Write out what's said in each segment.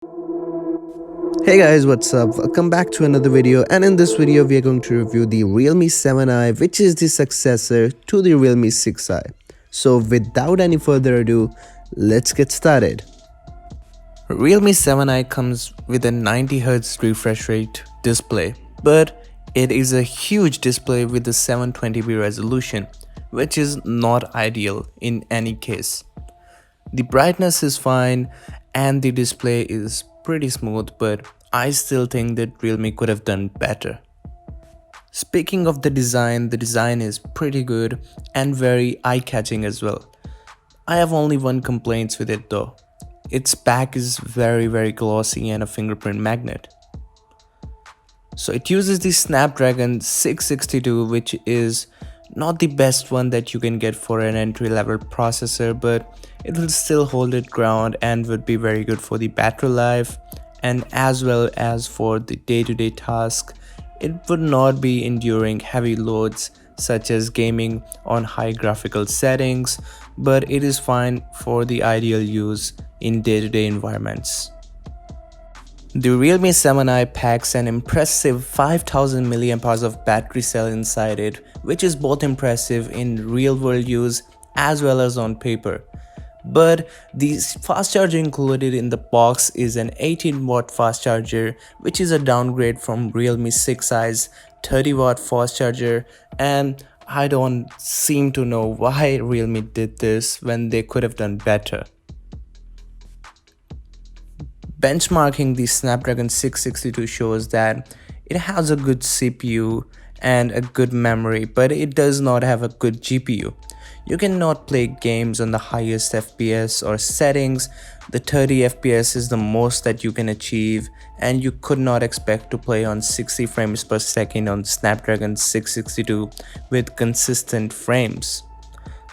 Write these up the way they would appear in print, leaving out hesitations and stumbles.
Hey guys, what's up? Welcome back to another video, and in this video we are going to review the Realme 7i, which is the successor to the Realme 6i. So without any further ado, let's get started. Realme 7i comes with a 90Hz refresh rate display, but it is a huge display with a 720p resolution, which is not ideal in any case. The brightness is fine and the display is pretty smooth, but I still think that Realme could have done better. Speaking of the design is pretty good and very eye-catching as well. I have only one complaint with it though. Its back is very glossy and a fingerprint magnet. So it uses the Snapdragon 662, which is not the best one that you can get for an entry-level processor, but it will still hold its ground and would be very good for the battery life, and as well as for the day-to-day task. It would not be enduring heavy loads such as gaming on high graphical settings, but it is fine for the ideal use in day-to-day environments. The Realme 7i packs an impressive 5000 mAh of battery cell inside it, which is both impressive in real-world use as well as on paper. But the fast charger included in the box is an 18-watt fast charger, which is a downgrade from Realme 6i's 30-watt fast charger, and I don't seem to know why Realme did this when they could have done better. Benchmarking the Snapdragon 662 shows that it has a good CPU and a good memory, but it does not have a good GPU. You cannot play games on the highest FPS or settings. The 30 FPS is the most that you can achieve, and you could not expect to play on 60 frames per second on Snapdragon 662 with consistent frames.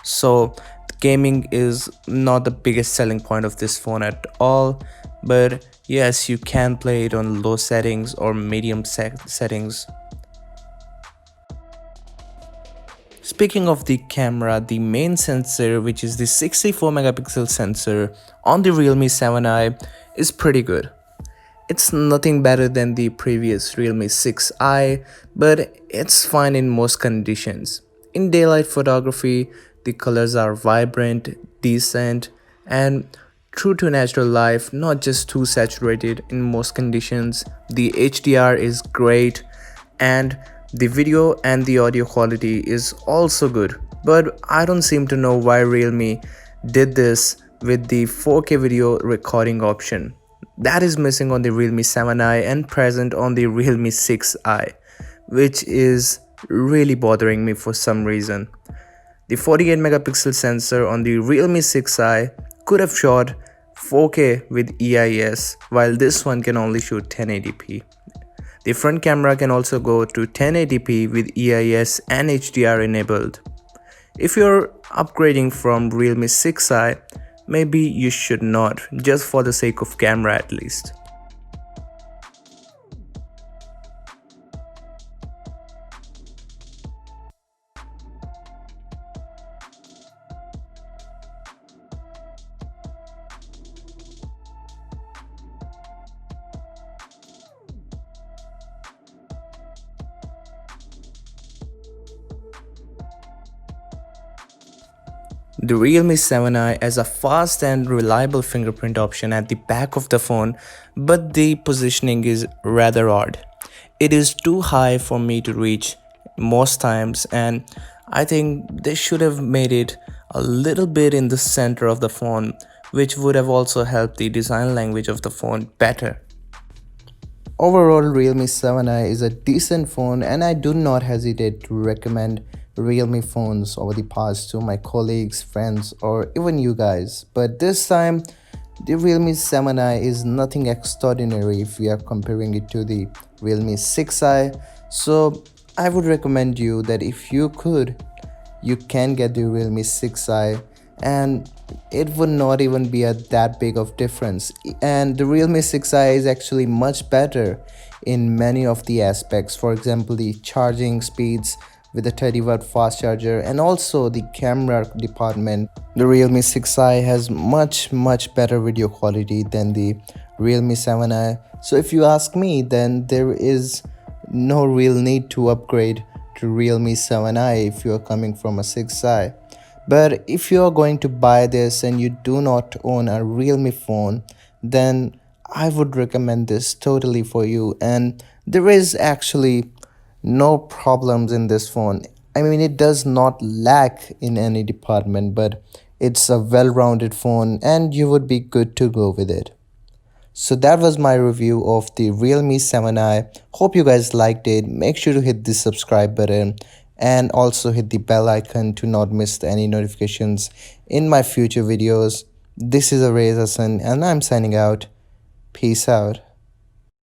So gaming is not the biggest selling point of this phone at all, but yes, you can play it on low settings or medium settings. Speaking of the camera, the main sensor, which is the 64 megapixel sensor on the Realme 7i, is pretty good. It's nothing better than the previous Realme 6i, but it's fine in most conditions. In daylight photography, the colors are vibrant, decent, and true to natural life, not just too saturated in most conditions. The HDR is great, and the video and the audio quality is also good, but I don't seem to know why Realme did this with the 4K video recording option. That is missing on the Realme 7i and present on the Realme 6i, which is really bothering me for some reason. The 48 megapixel sensor on the Realme 6i could have shot 4K with EIS, while this one can only shoot 1080p. The front camera can also go to 1080p with EIS and HDR enabled. If you're upgrading from Realme 6i, maybe you should not, just for the sake of camera at least. The Realme 7i has a fast and reliable fingerprint option at the back of the phone, but the positioning is rather odd. It is too high for me to reach most times, and I think they should have made it a little bit in the center of the phone, which would have also helped the design language of the phone better. Overall, Realme 7i is a decent phone, and I do not hesitate to recommend Realme phones over the past to my colleagues, friends, or even you guys. But this time, the Realme 7i is nothing extraordinary if we are comparing it to the Realme 6i. So I would recommend you that if you could, you can get the Realme 6i, and it would not even be that big of difference. And the Realme 6i is actually much better in many of the aspects. For example, the charging speeds with a 30-watt fast charger, and also the camera department. The Realme 6i has much better video quality than the Realme 7i. So if you ask me, then there is no real need to upgrade to Realme 7i if you are coming from a 6i. But if you are going to buy this and you do not own a Realme phone, then I would recommend this totally for you. And there is actually no problems in this phone. I mean, it does not lack in any department, but it's a well-rounded phone and you would be good to go with it. So that was my review of the Realme 7i. Hope you guys liked it. Make sure to hit the subscribe button and also hit the bell icon to not miss any notifications in my future videos. This is Arez Hassan and I'm signing out. Peace out.